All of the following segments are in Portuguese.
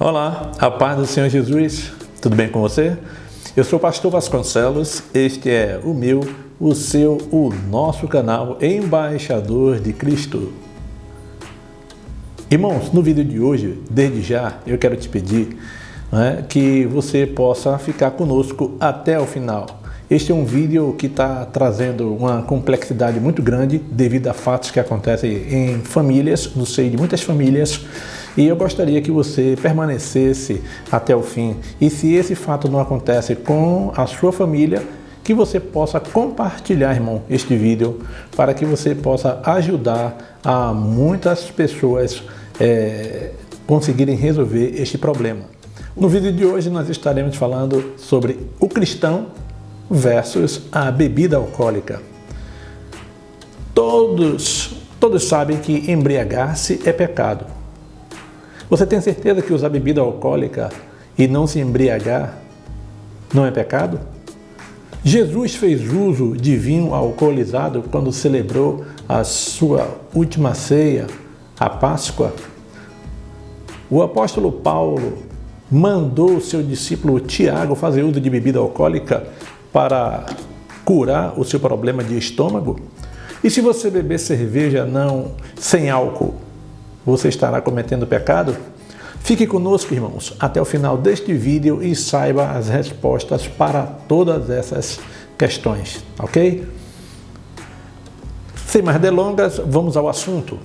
Olá, a paz do Senhor Jesus, tudo bem com você? Eu sou o pastor Vasconcelos, este é o meu, o seu, o nosso canal Embaixador de Cristo. Irmãos, no vídeo de hoje, desde já, eu quero te pedir que você possa ficar conosco até o final. Este é um vídeo que está trazendo uma complexidade muito grande devido a fatos que acontecem em famílias, no seio de muitas famílias, e eu gostaria que você permanecesse até o fim. E se esse fato não acontece com a sua família, que você possa compartilhar, irmão, este vídeo, para que você possa ajudar a muitas pessoas conseguirem resolver este problema. No vídeo de hoje nós estaremos falando sobre o cristão versus a bebida alcoólica. Todos sabem que embriagar-se é pecado. Você tem certeza que usar bebida alcoólica e não se embriagar não é pecado? Jesus fez uso de vinho alcoolizado quando celebrou a sua última ceia, a Páscoa. O apóstolo Paulo mandou o seu discípulo Tiago fazer uso de bebida alcoólica para curar o seu problema de estômago? E se você beber cerveja sem álcool, você estará cometendo pecado? Fique conosco, irmãos, até o final deste vídeo e saiba as respostas para todas essas questões, ok? Sem mais delongas, vamos ao assunto.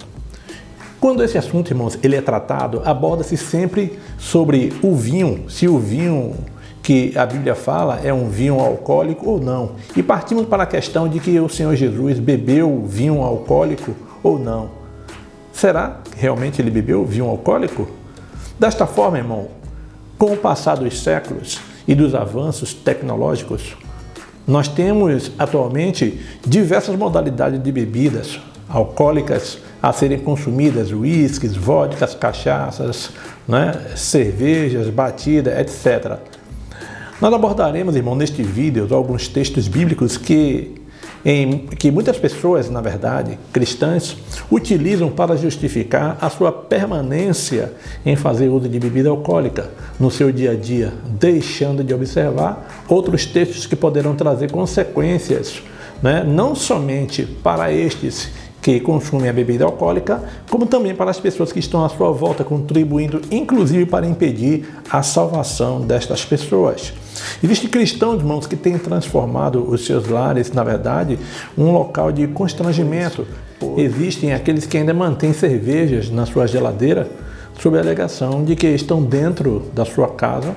Quando esse assunto, irmãos, ele é tratado, aborda-se sempre sobre o vinho, se o vinho que a Bíblia fala é um vinho alcoólico ou não. E partimos para a questão de que o Senhor Jesus bebeu vinho alcoólico ou não. Será que realmente ele bebeu vinho alcoólico? Desta forma, irmão, com o passar dos séculos e dos avanços tecnológicos, nós temos atualmente diversas modalidades de bebidas alcoólicas a serem consumidas, uísques, vodkas, cachaças, cervejas, batida, etc. Nós abordaremos, irmão, neste vídeo alguns textos bíblicos que muitas pessoas, na verdade, cristãs, utilizam para justificar a sua permanência em fazer uso de bebida alcoólica no seu dia a dia, deixando de observar outros textos que poderão trazer consequências, não somente para estes que consumem a bebida alcoólica, como também para as pessoas que estão à sua volta, contribuindo inclusive para impedir a salvação destas pessoas. Existem cristãos, irmãos, que têm transformado os seus lares, na verdade, um local de constrangimento. Existem aqueles que ainda mantêm cervejas na sua geladeira, sob a alegação de que estão dentro da sua casa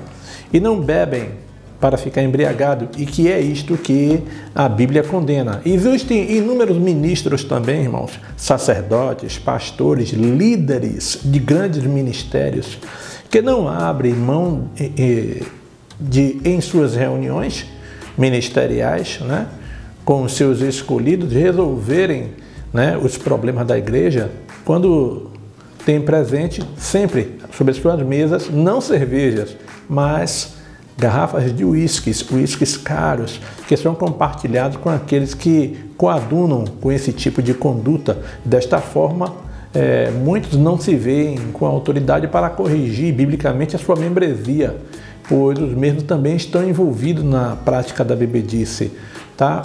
e não bebem para ficar embriagado, e que é isto que a Bíblia condena. Existem inúmeros ministros também, irmãos, sacerdotes, pastores, líderes de grandes ministérios, que não abrem mão em suas reuniões ministeriais, com os seus escolhidos, resolverem os problemas da igreja, quando tem presente sempre sobre as suas mesas, não cervejas, mas garrafas de uísques caros, que são compartilhados com aqueles que coadunam com esse tipo de conduta. Desta forma, muitos não se veem com autoridade para corrigir biblicamente a sua membresia, pois os mesmos também estão envolvidos na prática da bebedice.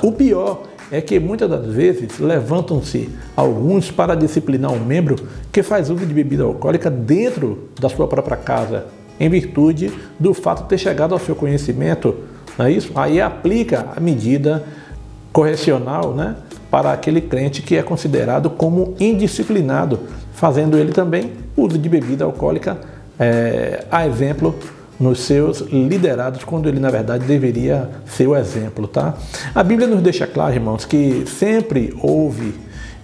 O pior é que muitas das vezes levantam-se alguns para disciplinar um membro que faz uso de bebida alcoólica dentro da sua própria casa, em virtude do fato de ter chegado ao seu conhecimento, não é isso? Aí aplica a medida correcional, para aquele crente que é considerado como indisciplinado, fazendo ele também uso de bebida alcoólica, a exemplo nos seus liderados, quando ele na verdade deveria ser o exemplo, A Bíblia nos deixa claro, irmãos, que sempre houve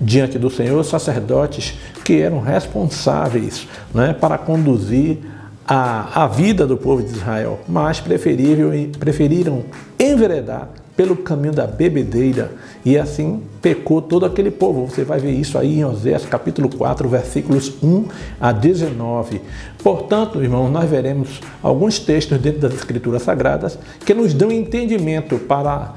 diante do Senhor sacerdotes que eram responsáveis, para conduzir a vida do povo de Israel, mas preferiram enveredar pelo caminho da bebedeira, e assim pecou todo aquele povo. Você vai ver isso aí em Oséias capítulo 4, versículos 1 a 19. Portanto, irmãos, nós veremos alguns textos dentro das Escrituras Sagradas que nos dão entendimento para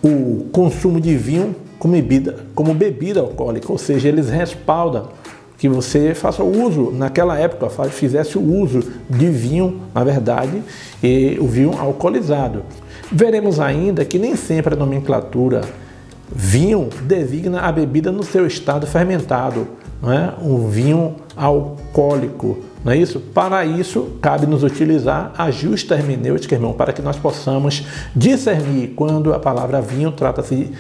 o consumo de vinho como bebida alcoólica, ou seja, eles respaldam que você faça o uso, naquela época, fizesse o uso de vinho, na verdade, e o vinho alcoolizado. Veremos ainda que nem sempre a nomenclatura vinho designa a bebida no seu estado fermentado, não é? Um vinho alcoólico, não é isso? Para isso, cabe nos utilizar a justa hermenêutica, irmão, para que nós possamos discernir quando a palavra vinho trata-se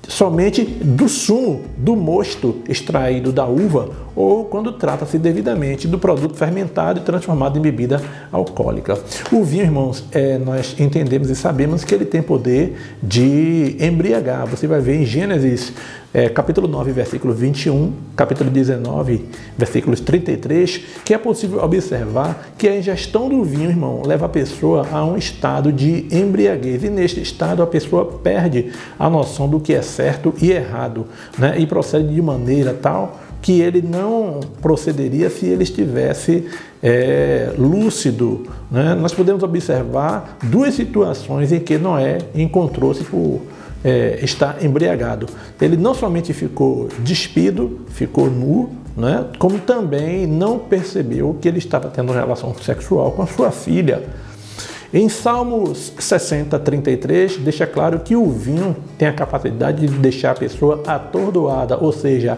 somente do sumo, do mosto extraído da uva, ou quando trata-se devidamente do produto fermentado e transformado em bebida alcoólica. O vinho, irmãos, nós entendemos e sabemos que ele tem poder de embriagar. Você vai ver em Gênesis capítulo 9, versículo 21, capítulo 19, versículos 33, que é possível observar que a ingestão do vinho, irmão, leva a pessoa a um estado de embriaguez. E neste estado a pessoa perde a noção do que é certo e errado, né? E procede de maneira tal que ele não procederia se ele estivesse lúcido, né? Nós podemos observar duas situações em que Noé encontrou-se por estar embriagado. Ele não somente ficou despido, ficou nu, né? Como também não percebeu que ele estava tendo relação sexual com a sua filha. Em Salmos 60, 33, deixa claro que o vinho tem a capacidade de deixar a pessoa atordoada, ou seja,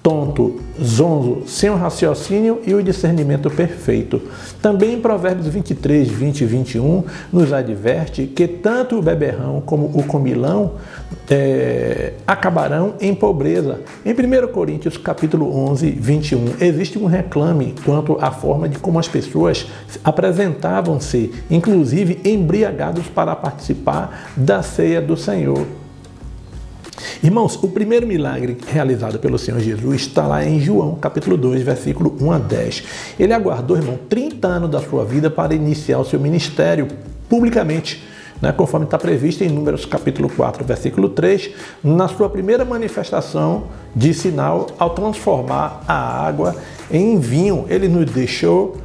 tonto, zonzo, sem o raciocínio e o discernimento perfeito. Também em Provérbios 23, 20 e 21, nos adverte que tanto o beberrão como o comilão acabarão em pobreza. Em 1 Coríntios, capítulo 11, 21, existe um reclame quanto à forma de como as pessoas apresentavam-se, inclusive embriagados para participar da ceia do Senhor. Irmãos, o primeiro milagre realizado pelo Senhor Jesus está lá em João, capítulo 2, versículo 1 a 10. Ele aguardou, irmão, 30 anos da sua vida para iniciar o seu ministério publicamente, né, conforme está previsto em Números, capítulo 4, versículo 3, na sua primeira manifestação de sinal ao transformar a água em vinho. Ele nos deixou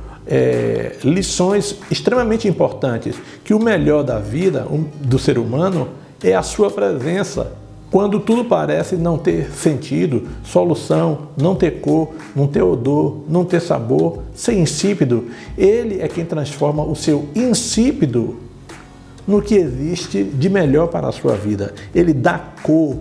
lições extremamente importantes, que o melhor da vida do ser humano é a sua presença. Quando tudo parece não ter sentido, solução, não ter cor, não ter odor, não ter sabor, ser insípido, ele é quem transforma o seu insípido no que existe de melhor para a sua vida. Ele dá cor,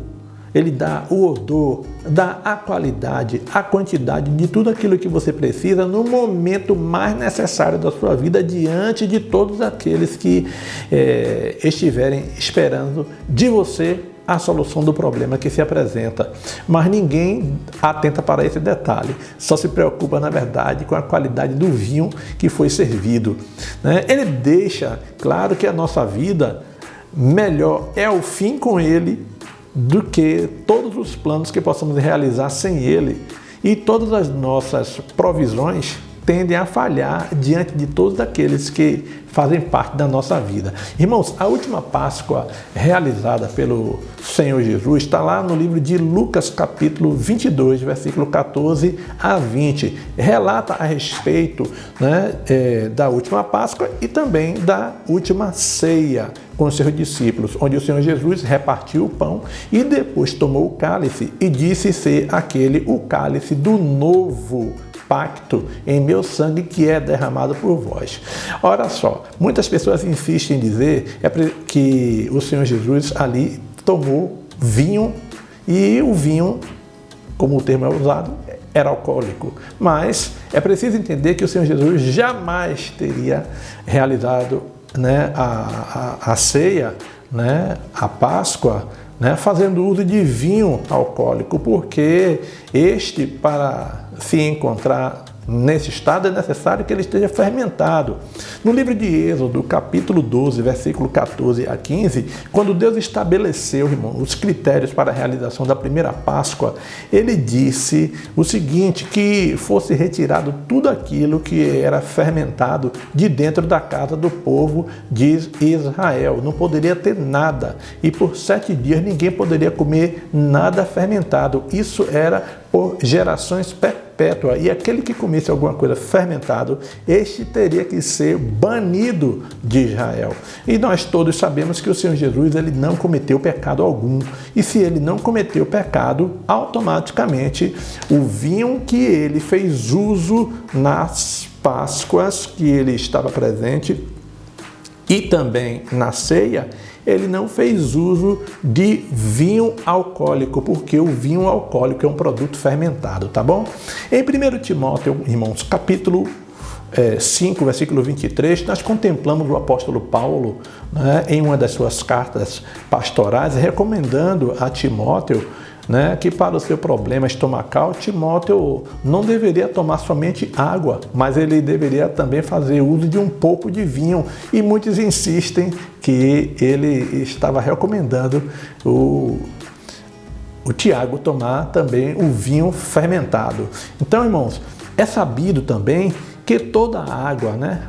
ele dá o odor, dá a qualidade, a quantidade de tudo aquilo que você precisa no momento mais necessário da sua vida, diante de todos aqueles que estiverem esperando de você a solução do problema que se apresenta. Mas ninguém atenta para esse detalhe, só se preocupa, na verdade, com a qualidade do vinho que foi servido, né? Ele deixa claro que a nossa vida melhor é o fim com ele do que todos os planos que possamos realizar sem ele. E todas as nossas provisões tendem a falhar diante de todos aqueles que fazem parte da nossa vida. Irmãos, a última Páscoa realizada pelo Senhor Jesus está lá no livro de Lucas, capítulo 22, versículo 14 a 20. Relata a respeito, né, da última Páscoa e também da última ceia com os seus discípulos, onde o Senhor Jesus repartiu o pão e depois tomou o cálice e disse ser aquele o cálice do novo pacto em meu sangue que é derramado por vós. Ora só, muitas pessoas insistem em dizer que o Senhor Jesus ali tomou vinho e o vinho, como o termo é usado, era alcoólico. Mas é preciso entender que o Senhor Jesus jamais teria realizado, né, a ceia, né, a Páscoa, né, fazendo uso de vinho alcoólico, porque este, para se encontrar nesse estado, é necessário que ele esteja fermentado. No livro de Êxodo, capítulo 12, versículo 14 a 15, quando Deus estabeleceu, irmão, os critérios para a realização da primeira Páscoa, ele disse o seguinte, que fosse retirado tudo aquilo que era fermentado de dentro da casa do povo de Israel. Não poderia ter nada. E por 7 dias ninguém poderia comer nada fermentado. Isso era por gerações perpétuas. perpétua, e aquele que comesse alguma coisa fermentado, este teria que ser banido de Israel. E nós todos sabemos que o Senhor Jesus, ele não cometeu pecado algum. E se ele não cometeu pecado, automaticamente o vinho que ele fez uso nas Páscoas, que ele estava presente, e também na ceia, ele não fez uso de vinho alcoólico, porque o vinho alcoólico é um produto fermentado, tá bom? Em 1 Timóteo, irmãos, capítulo 5, versículo 23, nós contemplamos o apóstolo Paulo, né, em uma das suas cartas pastorais, recomendando a Timóteo, né, que para o seu problema estomacal, Timóteo não deveria tomar somente água, mas ele deveria também fazer uso de um pouco de vinho. E muitos insistem que ele estava recomendando o Tiago tomar também o vinho fermentado. Então, irmãos, é sabido também que toda água, né?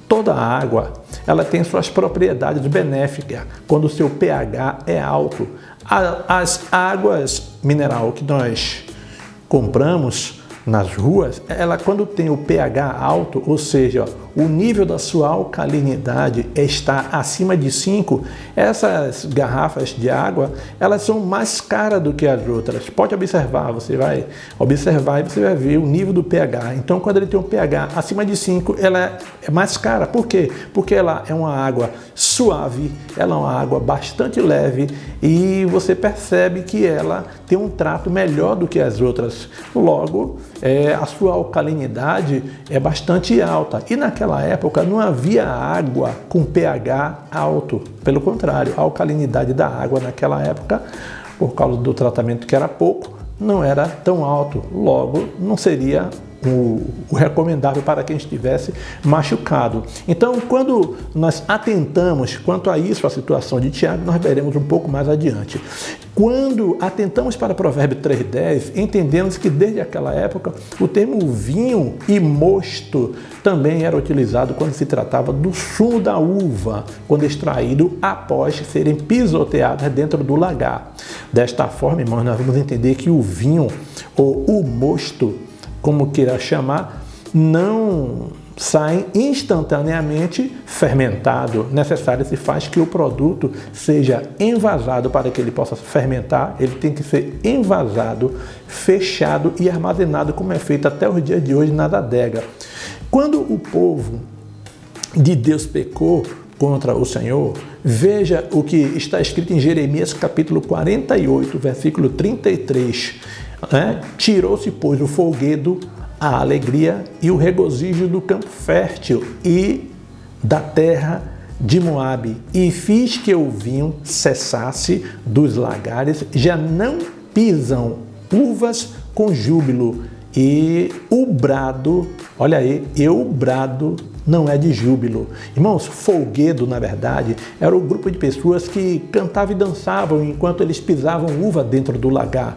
Toda água, ela tem suas propriedades benéficas quando o seu pH é alto. As águas mineral que nós compramos nas ruas, ela quando tem o pH alto, ou seja, o nível da sua alcalinidade está acima de 5, essas garrafas de água, elas são mais caras do que as outras. Pode observar, você vai observar e você vai ver o nível do pH. Então, quando ele tem um pH acima de 5, ela é mais cara. Por quê? Porque ela é uma água suave, ela é uma água bastante leve e você percebe que ela tem um trato melhor do que as outras. Logo, a sua alcalinidade é bastante alta. E naquela época não havia água com pH alto. Pelo contrário, a alcalinidade da água naquela época, por causa do tratamento que era pouco, não era tão alto. Logo, não seria o recomendável para quem estivesse machucado. Então, quando nós atentamos quanto a isso, a situação de Tiago, nós veremos um pouco mais adiante. Quando atentamos para Provérbio 3,10, entendemos que desde aquela época o termo vinho e mosto também era utilizado quando se tratava do sumo da uva, quando extraído após serem pisoteadas dentro do lagar. Desta forma, irmãos, nós vamos entender que o vinho ou o mosto, como queira chamar, não sai instantaneamente fermentado. Necessário se faz que o produto seja envasado para que ele possa fermentar. Ele tem que ser envasado, fechado e armazenado, como é feito até os dias de hoje na adega. Quando o povo de Deus pecou contra o Senhor, veja o que está escrito em Jeremias capítulo 48, versículo 33. Tirou-se, pois, o folguedo, a alegria e o regozijo do campo fértil e da terra de Moabe, e fiz que o vinho cessasse dos lagares, já não pisam uvas com júbilo, e o brado, olha aí, o brado não é de júbilo. Irmãos, folguedo, na verdade, era o grupo de pessoas que cantavam e dançavam enquanto eles pisavam uva dentro do lagar.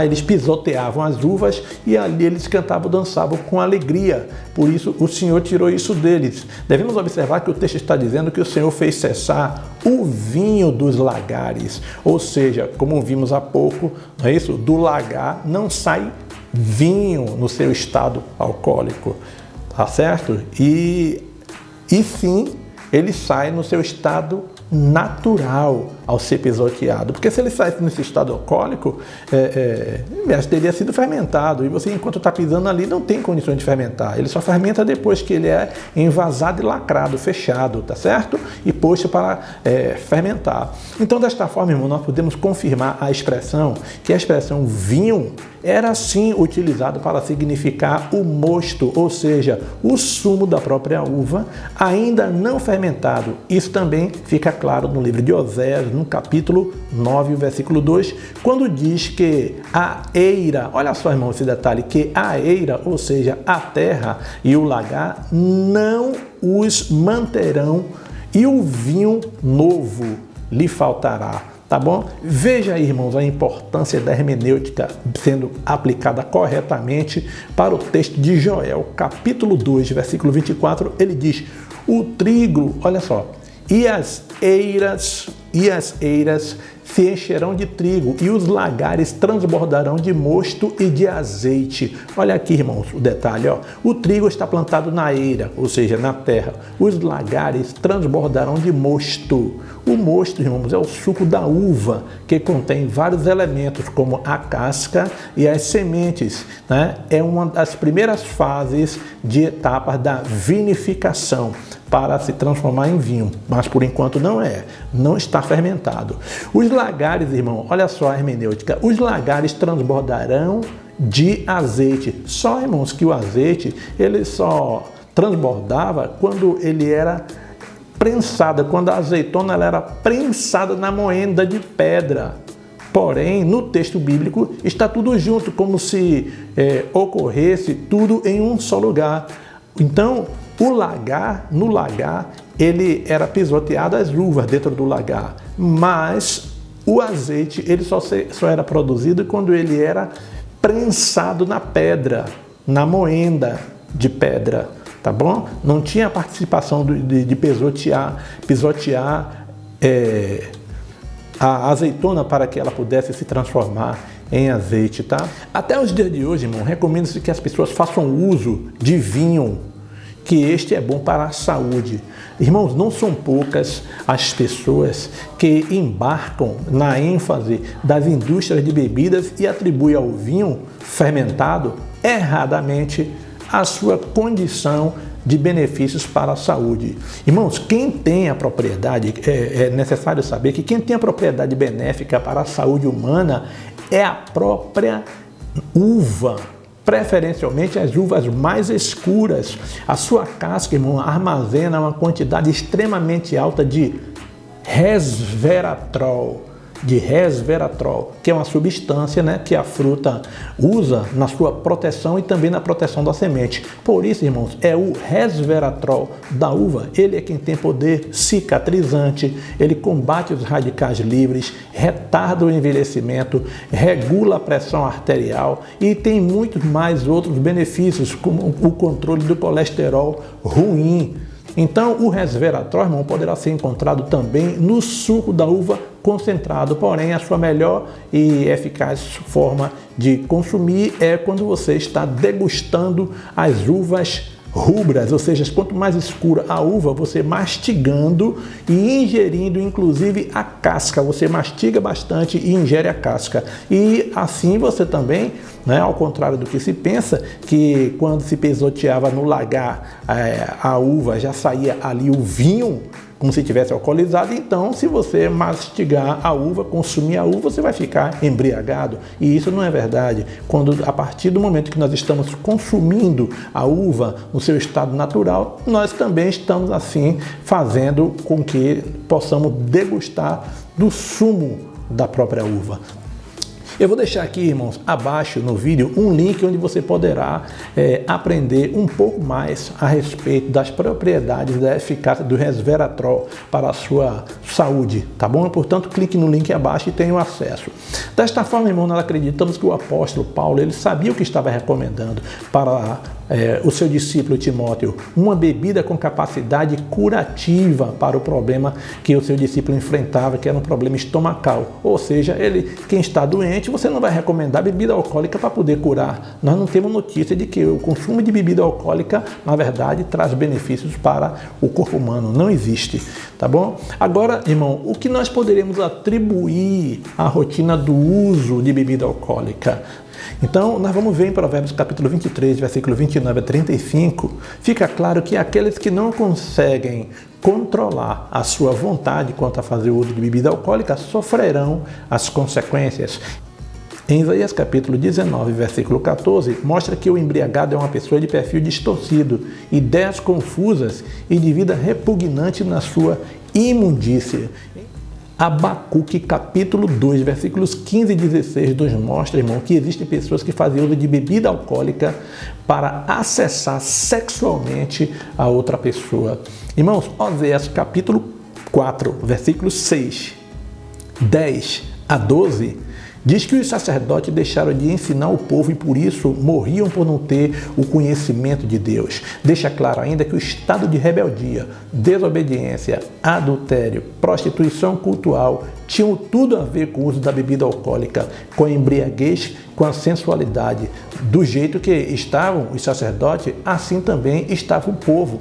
Eles pisoteavam as uvas e ali eles cantavam e dançavam com alegria. Por isso, o Senhor tirou isso deles. Devemos observar que o texto está dizendo que o Senhor fez cessar o vinho dos lagares. Ou seja, como vimos há pouco, não é isso? Do lagar não sai vinho no seu estado alcoólico, tá certo? E sim, ele sai no seu estado natural ao ser pisoteado, porque se ele saísse nesse estado alcoólico, teria sido fermentado, e você, enquanto está pisando ali, não tem condições de fermentar. Ele só fermenta depois que ele é envasado e lacrado, fechado, tá certo? E posto para fermentar. Então, desta forma, irmão, nós podemos confirmar a expressão, que a expressão vinho era sim utilizado para significar o mosto, ou seja, o sumo da própria uva, ainda não fermentado. Isso também fica claro no livro de Oséias, no capítulo 9, versículo 2, quando diz que a eira, olha só, irmão, esse detalhe, que a eira, ou seja, a terra e o lagar, não os manterão, e o vinho novo lhe faltará. Tá bom? Veja aí, irmãos, a importância da hermenêutica sendo aplicada corretamente para o texto de Joel, capítulo 2, versículo 24. Ele diz: o trigo, olha só, e as eiras se encherão de trigo e os lagares transbordarão de mosto e de azeite. Olha aqui, irmãos, o detalhe, ó. O trigo está plantado na eira, ou seja, na terra. Os lagares transbordarão de mosto. O mosto, irmãos, é o suco da uva, que contém vários elementos, como a casca e as sementes, né? É uma das primeiras fases de etapas da vinificação para se transformar em vinho, mas por enquanto não está fermentado. Os lagares, irmão, olha só a hermenêutica, os lagares transbordarão de azeite. Só, irmãos, que o azeite, ele só transbordava quando ele era prensada, quando a azeitona ela era prensada na moenda de pedra. Porém, no texto bíblico está tudo junto, como se ocorresse tudo em um só lugar. Então, no lagar, ele era pisoteado as uvas dentro do lagar, mas o azeite ele só era produzido quando ele era prensado na pedra, na moenda de pedra, tá bom? Não tinha participação de pisotear a azeitona para que ela pudesse se transformar em azeite, tá? Até os dias de hoje, irmão, recomenda-se que as pessoas façam uso de vinho, que este é bom para a saúde. Irmãos, não são poucas as pessoas que embarcam na ênfase das indústrias de bebidas e atribuem ao vinho fermentado erradamente a sua condição de benefícios para a saúde. Irmãos, quem tem a propriedade, é necessário saber que quem tem a propriedade benéfica para a saúde humana é a própria uva, preferencialmente as uvas mais escuras. A sua casca, irmão, armazena uma quantidade extremamente alta de resveratrol, que é uma substância, né, que a fruta usa na sua proteção e também na proteção da semente. Por isso, irmãos, é o resveratrol da uva. Ele é quem tem poder cicatrizante, ele combate os radicais livres, retarda o envelhecimento, regula a pressão arterial e tem muitos mais outros benefícios, como o controle do colesterol ruim. Então, o resveratrol, irmão, poderá ser encontrado também no suco da uva concentrado, porém a sua melhor e eficaz forma de consumir é quando você está degustando as uvas rubras, ou seja, quanto mais escura a uva, você mastigando e ingerindo, inclusive a casca, você mastiga bastante e ingere a casca. E assim você também, né, ao contrário do que se pensa, que quando se pisoteava no lagar a uva já saía ali o vinho, como se tivesse alcoolizado. Então, se você mastigar a uva, consumir a uva, você vai ficar embriagado. E isso não é verdade. A partir do momento que nós estamos consumindo a uva no seu estado natural, nós também estamos assim fazendo com que possamos degustar do sumo da própria uva. Eu vou deixar aqui, irmãos, abaixo no vídeo um link onde você poderá aprender um pouco mais a respeito das propriedades da eficácia do resveratrol para a sua saúde, tá bom? Portanto, clique no link abaixo e tenha o acesso. Desta forma, irmão, nós acreditamos que o apóstolo Paulo, ele sabia o que estava recomendando para o seu discípulo Timóteo, uma bebida com capacidade curativa para o problema que o seu discípulo enfrentava, que era um problema estomacal. Ou seja, quem está doente, você não vai recomendar bebida alcoólica para poder curar. Nós não temos notícia de que o consumo de bebida alcoólica, na verdade, traz benefícios para o corpo humano. Não existe, tá bom? Agora, irmão, o que nós poderíamos atribuir à rotina do uso de bebida alcoólica? Então, nós vamos ver em Provérbios capítulo 23, versículo 29 a 35, fica claro que aqueles que não conseguem controlar a sua vontade quanto a fazer o uso de bebida alcoólica sofrerão as consequências. Em Isaías capítulo 19, versículo 14, mostra que o embriagado é uma pessoa de perfil distorcido, ideias confusas e de vida repugnante na sua imundícia. Abacuque capítulo 2, versículos 15 e 16 nos mostra, irmão, que existem pessoas que fazem uso de bebida alcoólica para acessar sexualmente a outra pessoa. Irmãos, Oséias capítulo 4, versículos 6, 10 a 12, Diz que os sacerdotes deixaram de ensinar o povo e por isso morriam por não ter o conhecimento de Deus. Deixa claro ainda que o estado de rebeldia, desobediência, adultério, prostituição cultural tinham tudo a ver com o uso da bebida alcoólica, com a embriaguez, com a sensualidade. Do jeito que estavam os sacerdotes, assim também estava o povo.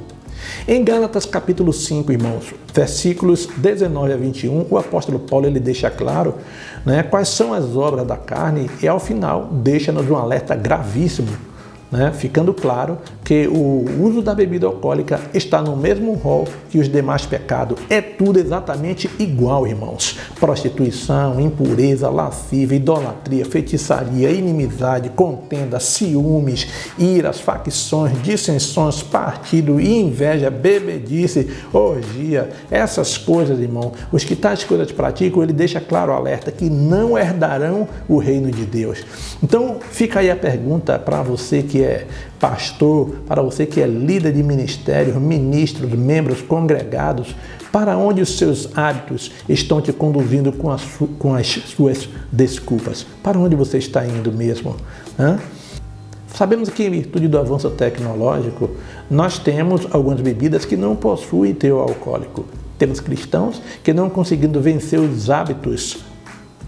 Em Gálatas capítulo 5, irmãos, versículos 19 a 21, o apóstolo Paulo ele deixa claro, quais são as obras da carne e ao final deixa-nos um alerta gravíssimo, ficando claro que o uso da bebida alcoólica está no mesmo rol que os demais pecados. É tudo exatamente igual, irmãos. Prostituição, impureza, lascívia, idolatria, feitiçaria, inimizade, contenda, ciúmes, iras, facções, dissensões, partido e inveja, bebedice, orgia. Essas coisas, irmão, os que tais coisas praticam, ele deixa claro o alerta que não herdarão o reino de Deus. Então, fica aí a pergunta para você que é pastor, para você que é líder de ministérios, ministros, membros congregados, para onde os seus hábitos estão te conduzindo com as suas desculpas? Para onde você está indo mesmo? Sabemos que, em virtude do avanço tecnológico, nós temos algumas bebidas que não possuem teor alcoólico. Temos cristãos que, não conseguindo vencer os hábitos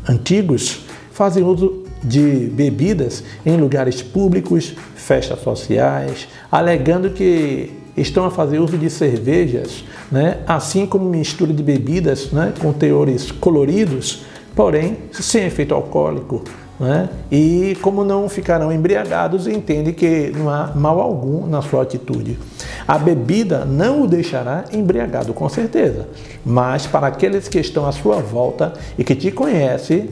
antigos, fazem uso de bebidas em lugares públicos, festas sociais, alegando que estão a fazer uso de cervejas, assim como mistura de bebidas com teores coloridos, porém sem efeito alcoólico. E como não ficarão embriagados, entende que não há mal algum na sua atitude. A bebida não o deixará embriagado, com certeza, mas para aqueles que estão à sua volta e que te conhecem,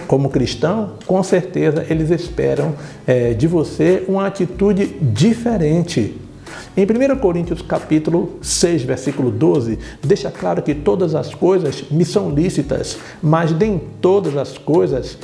como cristão, com certeza eles esperam de você uma atitude diferente. Em 1 Coríntios capítulo 6, versículo 12, deixa claro que todas as coisas me são lícitas, mas nem todas as coisas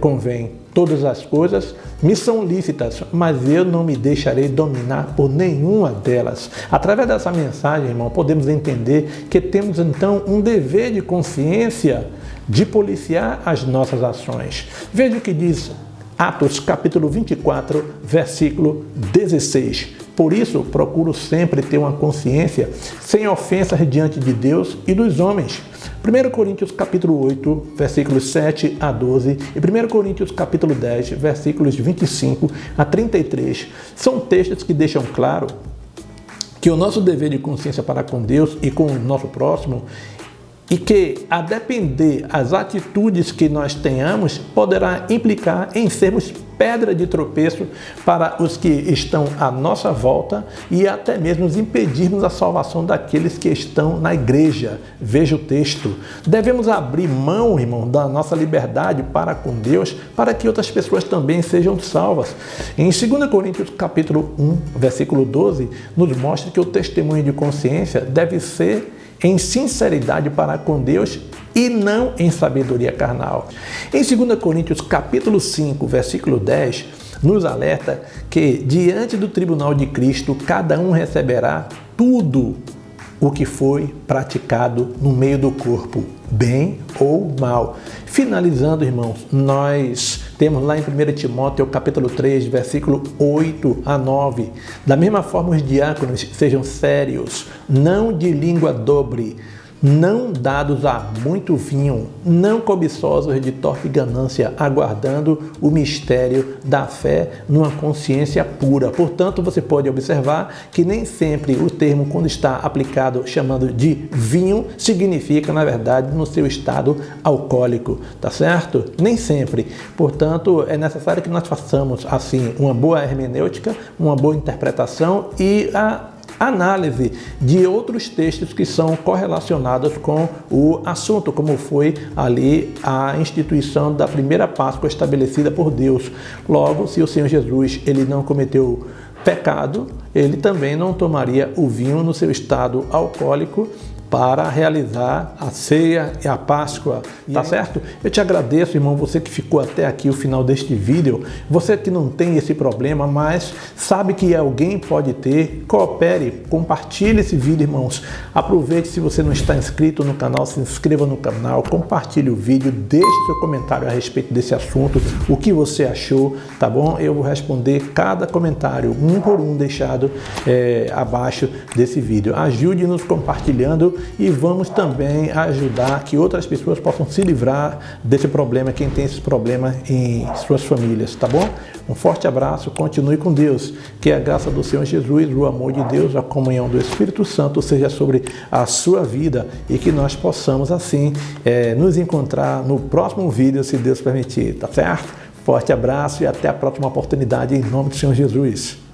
convêm. Todas as coisas me são lícitas, mas eu não me deixarei dominar por nenhuma delas. Através dessa mensagem, irmão, podemos entender que temos então um dever de consciência de policiar as nossas ações. Veja o que diz Atos capítulo 24, versículo 16. Por isso, procuro sempre ter uma consciência sem ofensas diante de Deus e dos homens. 1 Coríntios capítulo 8, versículos 7 a 12 e 1 Coríntios capítulo 10, versículos 25 a 33. São textos que deixam claro que o nosso dever de consciência para com Deus e com o nosso próximo e que, a depender das atitudes que nós tenhamos, poderá implicar em sermos pedra de tropeço para os que estão à nossa volta e até mesmo nos impedirmos a salvação daqueles que estão na igreja. Veja o texto. Devemos abrir mão, irmão, da nossa liberdade para com Deus, para que outras pessoas também sejam salvas. Em 2 Coríntios capítulo 1, versículo 12, nos mostra que o testemunho de consciência deve ser em sinceridade para com Deus e não em sabedoria carnal. Em 2 Coríntios capítulo 5, versículo 10, nos alerta que diante do tribunal de Cristo, cada um receberá tudo o que foi praticado no meio do corpo, bem ou mal. Finalizando, irmãos, nós temos lá em 1 Timóteo capítulo 3, versículo 8 a 9. Da mesma forma, os diáconos sejam sérios, não de língua dobre, não dados a muito vinho, não cobiçosos de torpe ganância, aguardando o mistério da fé numa consciência pura. Portanto, você pode observar que nem sempre o termo, quando está aplicado chamando de vinho, significa, na verdade, no seu estado alcoólico, tá certo? Nem sempre. Portanto, é necessário que nós façamos, assim, uma boa hermenêutica, uma boa interpretação e a análise de outros textos que são correlacionados com o assunto, como foi ali a instituição da primeira Páscoa estabelecida por Deus. Logo, se o Senhor Jesus ele não cometeu pecado, ele também não tomaria o vinho no seu estado alcoólico para realizar a ceia e a Páscoa, tá certo? Eu te agradeço, irmão, você que ficou até aqui o final deste vídeo, você que não tem esse problema, mas sabe que alguém pode ter, coopere, compartilhe esse vídeo, irmãos. Aproveite, se você não está inscrito no canal, se inscreva no canal, compartilhe o vídeo, deixe seu comentário a respeito desse assunto, o que você achou, tá bom? Eu vou responder cada comentário, um por um, deixado abaixo desse vídeo. Ajude-nos compartilhando e vamos também ajudar que outras pessoas possam se livrar desse problema, quem tem esse problema em suas famílias, tá bom? Um forte abraço, continue com Deus, que a graça do Senhor Jesus, o amor de Deus, a comunhão do Espírito Santo seja sobre a sua vida e que nós possamos assim nos encontrar no próximo vídeo, se Deus permitir, tá certo? Forte abraço e até a próxima oportunidade em nome do Senhor Jesus.